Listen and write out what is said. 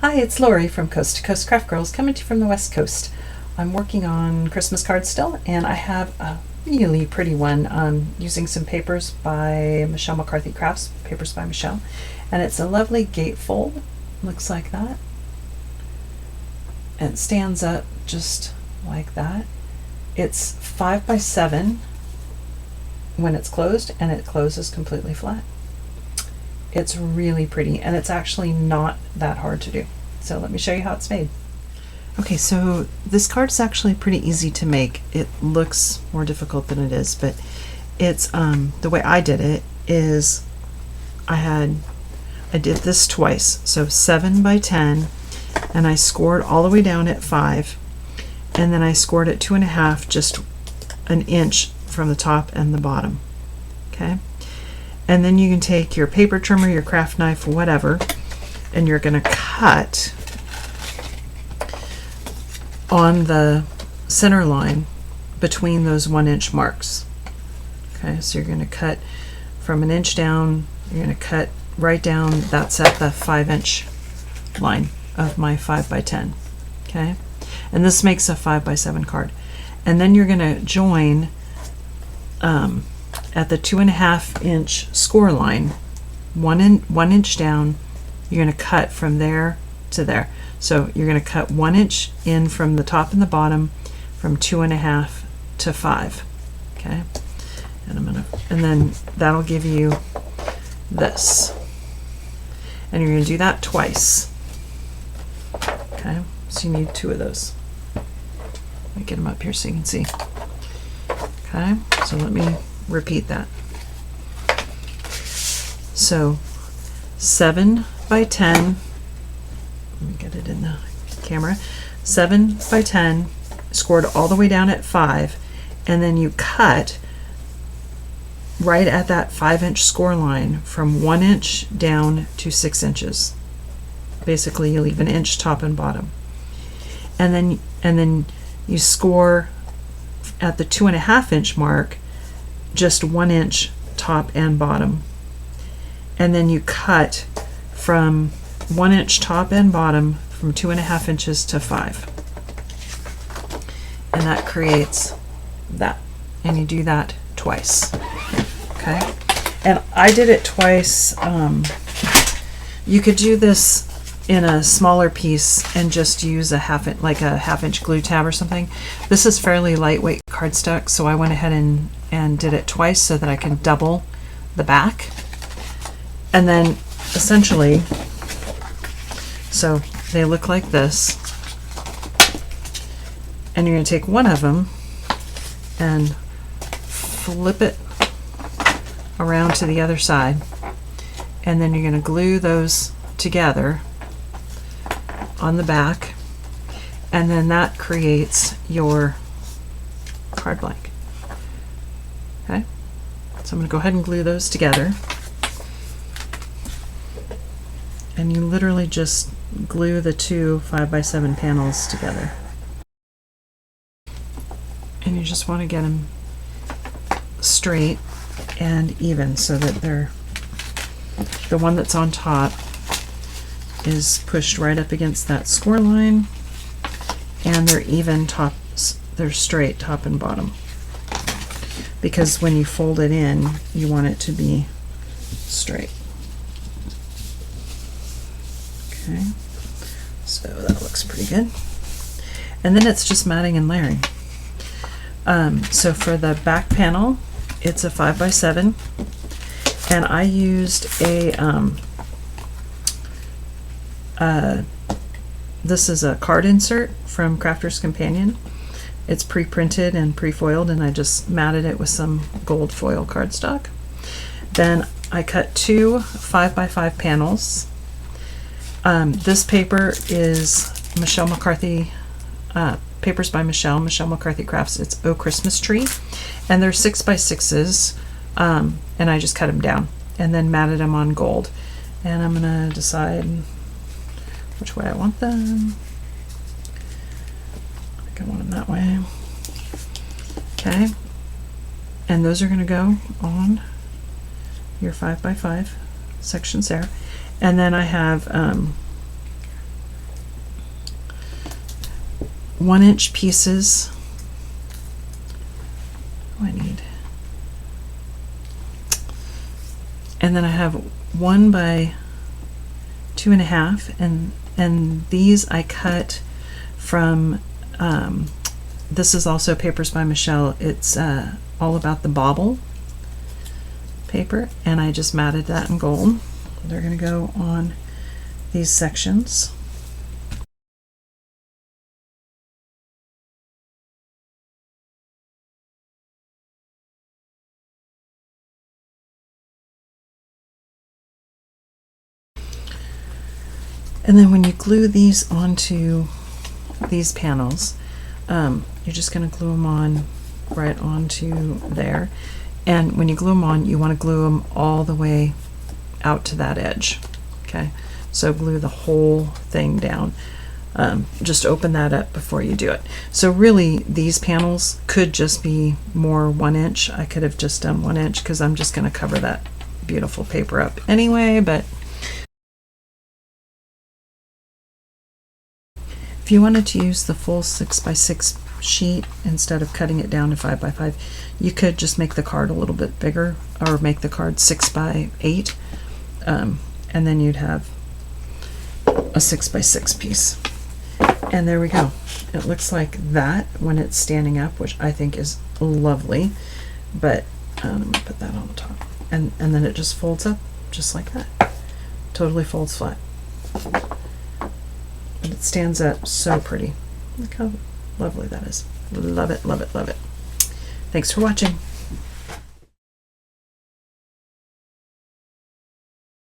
Hi, it's Lori from Coast to Coast Craft Girls, coming to you from the West Coast. I'm working on Christmas cards still, and I have a really pretty one using some papers by Michelle McCarthy Crafts, Papers by Michelle, and it's a lovely gatefold. Looks like that. And it stands up just like that. It's 5 by 7 when it's closed, and it closes completely flat. It's really pretty, and it's actually not that hard to do. So let me show you how it's made. Okay, so this card is actually pretty easy to make. It looks more difficult than it is, but it's the way I did it is I did this twice. So 7 by 10, and I scored all the way down at 5, and then I scored at 2.5, just an inch from the top and the bottom. Okay. And then you can take your paper trimmer, your craft knife, whatever, and you're going to cut on the center line between those 1-inch marks. Okay, so you're going to cut from an inch down, you're going to cut right down, that's at the 5-inch line of my 5 by 10. Okay, and this makes a 5 by 7 card. And then you're going to join at the 2.5-inch score line, 1 inch down. You're going to cut from there to there. So you're going to cut 1 inch in from the top and the bottom, from 2.5 to 5. Okay, and then that'll give you this, and you're going to do that twice. Okay, so you need 2 of those. Let me get them up here so you can see. Okay, so let me repeat that. So 7 by 10, let me get it in the camera, 7 by 10, scored all the way down at 5, and then you cut right at that 5-inch score line from 1 inch down to 6 inches. Basically you leave an inch top and bottom, and then you score at the 2.5-inch mark just 1 inch top and bottom, and then you cut from 1 inch top and bottom from 2.5 inches to 5, and that creates that, and you do that twice. Okay, and I did it twice. You could do this in a smaller piece and just use a half-inch glue tab or something. This is fairly lightweight cardstock, so I went ahead and did it twice so that I can double the back. And then essentially, so they look like this, and you're going to take one of them and flip it around to the other side, and then you're going to glue those together on the back, and then that creates your card blank. Okay, so I'm going to go ahead and glue those together, and you literally just glue the 2 5 by 7 panels together, and you just want to get them straight and even so that the one that's on top is pushed right up against that score line, and they're even tops, they're straight top and bottom, because when you fold it in you want it to be straight. Okay, so that looks pretty good, and then it's just matting and layering. So for the back panel, it's a 5 by 7, and I used this is a card insert from Crafter's Companion. It's pre-printed and pre-foiled, and I just matted it with some gold foil cardstock. Then I cut 2 5 by 5 panels. This paper is Michelle McCarthy, Papers by Michelle McCarthy Crafts. It's Oh Christmas Tree, and they're 6 by 6s, and I just cut them down and then matted them on gold. And I'm gonna decide which way I want them. I think I want them that way. Okay, and those are going to go on your 5 by 5 sections there. And then I have 1-inch pieces. I need, and then I have 1 by 2.5, and these I cut from, this is also Papers by Michelle. It's all about the bauble paper, and I just matted that in gold. They're going to go on these sections. And then when you glue these onto these panels, you're just going to glue them on right onto there. And when you glue them on, you want to glue them all the way out to that edge. Okay, so glue the whole thing down. Just open that up before you do it. So really, these panels could just be more 1-inch. I could have just done 1-inch because I'm just going to cover that beautiful paper up anyway, but if you wanted to use the full 6x6 sheet instead of cutting it down to 5x5, you could just make the card a little bit bigger, or make the card 6x8, and then you'd have a 6x6 piece. And there we go. It looks like that when it's standing up, which I think is lovely. But I'm gonna put that on the top, and then it just folds up just like that. Totally folds flat. But it stands up so pretty. Look how lovely that is. Love it, love it, love it. Thanks for watching.